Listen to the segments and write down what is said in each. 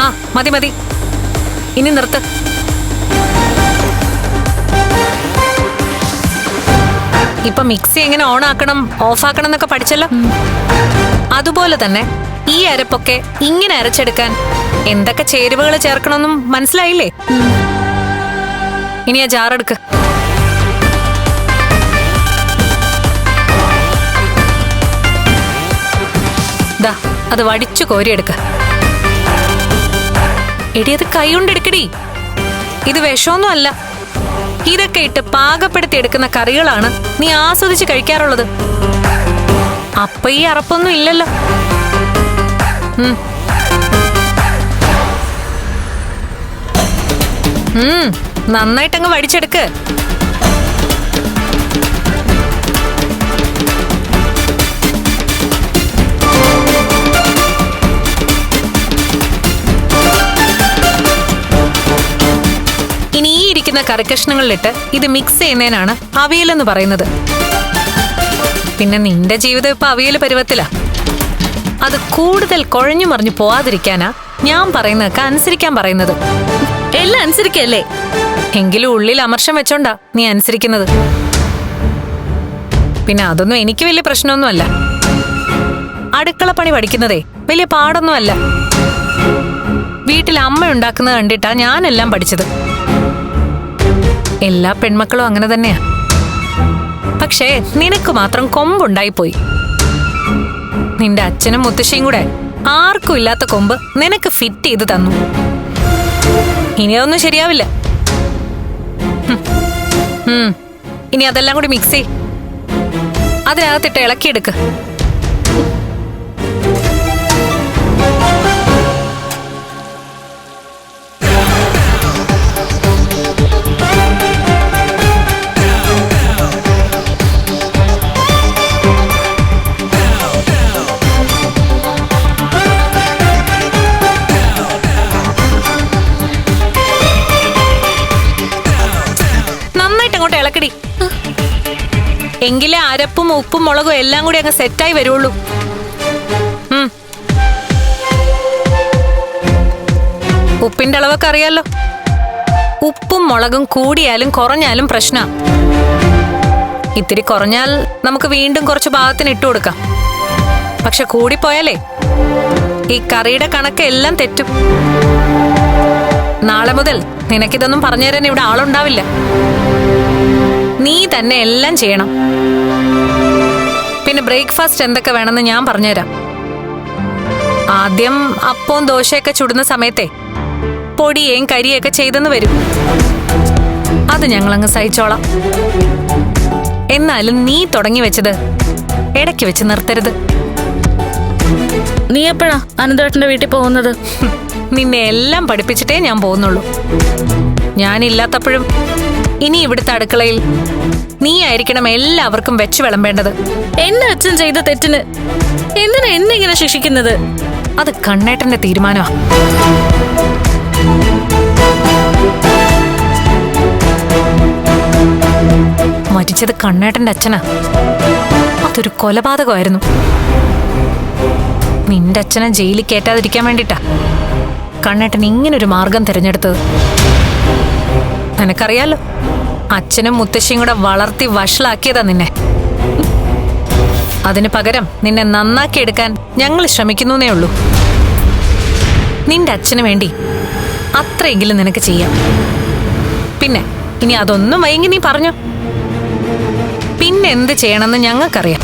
ആ മതി മതി, ഇനി നിർത്ത്. ഇപ്പൊ മിക്സി എങ്ങനെ ഓൺ ആക്കണം ഓഫ് ആക്കണം എന്നൊക്കെ പഠിച്ചല്ലോ. അതുപോലെ തന്നെ ഈ അരപ്പൊക്കെ ഇങ്ങനെ അരച്ചെടുക്കാൻ എന്തൊക്കെ ചേരുവകൾ ചേർക്കണമെന്നും മനസ്സിലായില്ലേ? ഇനി ആ ജാറെടുക്ക്. ദാ അത് വടിച്ചു കോരിയെടുക്ക. എടി അത് കൈ കൊണ്ടെടുക്കടി. ഇത് വിഷമൊന്നും അല്ല. ഇതൊക്കെ ഇട്ട് പാകപ്പെടുത്തി എടുക്കുന്ന കറികളാണ് നീ ആസ്വദിച്ച് കഴിക്കാറുള്ളത്. അപ്പൊ ഈ അറപ്പൊന്നും ഇല്ലല്ലോ. നന്നായിട്ടങ്ങ് വടിച്ചെടുക്ക്. ഇനി ഈ ഇരിക്കുന്ന കറിക്കഷ്ണങ്ങളിലിട്ട് ഇത് മിക്സ് ചെയ്യുന്നതിനാണ് അവിയലെന്ന് പറയുന്നത്. പിന്നെ നിന്റെ ജീവിതം ഇപ്പൊ അവിയൽ പരുവത്തിലാ. അത് കൂടുതൽ കുഴഞ്ഞു മറിഞ്ഞു പോവാതിരിക്കാനാ ഞാൻ പറയുന്നതൊക്കെ അനുസരിക്കാൻ പറയുന്നത്. എല്ലാം അനുസരിക്കല്ലേ? എങ്കിലും ഉള്ളിൽ അമർഷം വെച്ചോണ്ടാ നീ അനുസരിക്കുന്നത്. പിന്നെ അതൊന്നും എനിക്ക് വലിയ പ്രശ്നമൊന്നുമല്ല. അടുക്കളപ്പണി പഠിക്കുന്നതേ വലിയ പാടൊന്നുമല്ല. വീട്ടിൽ അമ്മ ഉണ്ടാക്കുന്നത് കണ്ടിട്ടാ ഞാനെല്ലാം പഠിച്ചത്. എല്ലാ പെൺമക്കളും അങ്ങനെ തന്നെയാ. പക്ഷേ നിനക്ക് മാത്രം കൊമ്പുണ്ടായിപ്പോയി. നിന്റെ അച്ഛനും മുത്തശ്ശിയും കൂടെ ആർക്കും ഇല്ലാത്ത കൊമ്പ് നിനക്ക് ഫിറ്റ് ചെയ്ത് തന്നു. ഇനി അതൊന്നും ശരിയാവില്ല. ഇനി അതെല്ലാം കൂടി മിക്സ് ചെയ്. അതിനകത്തിട്ട് ഇളക്കിയെടുക്ക്. ഇളക്കടി. എങ്കിലേ അരപ്പും ഉപ്പും മുളകും എല്ലാം കൂടി അങ്ങ് സെറ്റായി വരുള്ളൂ. ഉപ്പിന്റെ അളവൊക്കെ അറിയാലോ. ഉപ്പും മുളകും കൂടിയാലും കുറഞ്ഞാലും പ്രശ്നാ. ഇത്തിരി കുറഞ്ഞാൽ നമുക്ക് വീണ്ടും കുറച്ച് ഭാഗത്തിന് ഇട്ടു കൊടുക്കാം. പക്ഷെ കൂടിപ്പോയാലേ ഈ കറിയുടെ കണക്ക് എല്ലാം തെറ്റും. നാളെ മുതൽ നിനക്കിതൊന്നും പറഞ്ഞുതരാൻ ഇവിടെ ആളുണ്ടാവില്ല. നീ തന്നെ എല്ലാം ചെയ്യണം. പിന്നെ ബ്രേക്ക്ഫാസ്റ്റ് എന്തൊക്കെ വേണമെന്ന് ഞാൻ പറഞ്ഞുതരാം. ആദ്യം അപ്പവും ദോശയൊക്കെ ചുടുന്ന സമയത്തെ പൊടിയേയും കരിയൊക്കെ ചെയ്തെന്ന് വരും. അത് ഞങ്ങളങ്ങ് സഹിച്ചോളാം. എന്നാലും നീ തുടങ്ങി വെച്ചത് ഇടയ്ക്ക് വെച്ച് നിർത്തരുത്. നീ എപ്പോഴാ അനന്തേട്ടന്റെ വീട്ടിൽ പോകുന്നത്? നിന്നെ എല്ലാം പഠിപ്പിച്ചിട്ടേ ഞാൻ പോകുന്നുള്ളൂ. ഞാനില്ലാത്തപ്പോഴും ഇനി ഇവിടുത്തെ അടുക്കളയിൽ നീ ആയിരിക്കണം എല്ലാവർക്കും വെച്ച് വിളമ്പേണ്ടത്. എന്നെ അച്ഛൻ ചെയ്ത തെറ്റിന് എന്തിനാ എന്നെ ഇങ്ങനെ ശിക്ഷിക്കുന്നത്? അത് കണ്ണേട്ടന്റെ തീരുമാനമാ. മരിച്ചത് കണ്ണേട്ടന്റെ അച്ഛനാ. അതൊരു കൊലപാതകമായിരുന്നു. നിന്റെ അച്ഛനെ ജയിലിൽ കയറ്റാതിരിക്കാൻ വേണ്ടിട്ടാ കണ്ണേട്ടൻ ഇങ്ങനൊരു മാർഗം തിരഞ്ഞെടുത്തത്. നിനക്കറിയാലോ, അച്ഛനും മുത്തശ്ശിയും കൂടെ വളർത്തി വഷളാക്കിയതാ നിന്നെ. അതിന് പകരം നിന്നെ നന്നാക്കിയെടുക്കാൻ ഞങ്ങൾ ശ്രമിക്കുന്നേ ഉള്ളൂ. നിന്റെ അച്ഛന് വേണ്ടി അത്രയെങ്കിലും നിനക്ക് ചെയ്യാം. പിന്നെ ഇനി അതൊന്നും വൈകി നീ പറഞ്ഞോ. പിന്നെ എന്ത് ചെയ്യണമെന്ന് ഞങ്ങൾക്കറിയാം.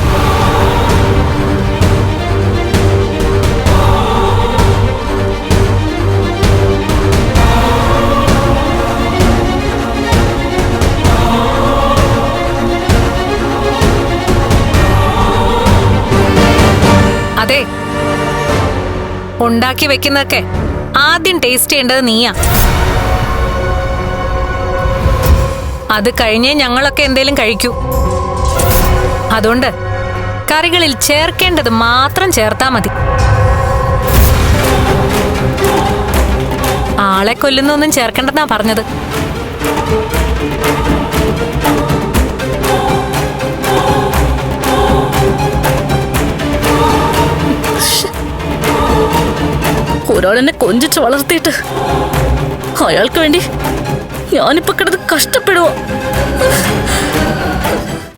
അതെ, ഉണ്ടാക്കി വെക്കുന്നതൊക്കെ ആദ്യം ടേസ്റ്റ് ചെയ്യേണ്ടത് നീയാ. അത് കഴിഞ്ഞേ ഞങ്ങളൊക്കെ എന്തേലും കഴിക്കൂ. അതുകൊണ്ട് കറികളിൽ ചേർക്കേണ്ടത് മാത്രം ചേർത്താ മതി. ആളെ കൊല്ലുന്നൊന്നും ചേർക്കേണ്ടെന്നാ പറഞ്ഞത്. ഒരാളെന്നെ കൊഞ്ചിച്ച് വളർത്തിയിട്ട് അയാൾക്ക് വേണ്ടി ഞാനിപ്പോ കിടന്ന് കഷ്ടപ്പെടുവോ?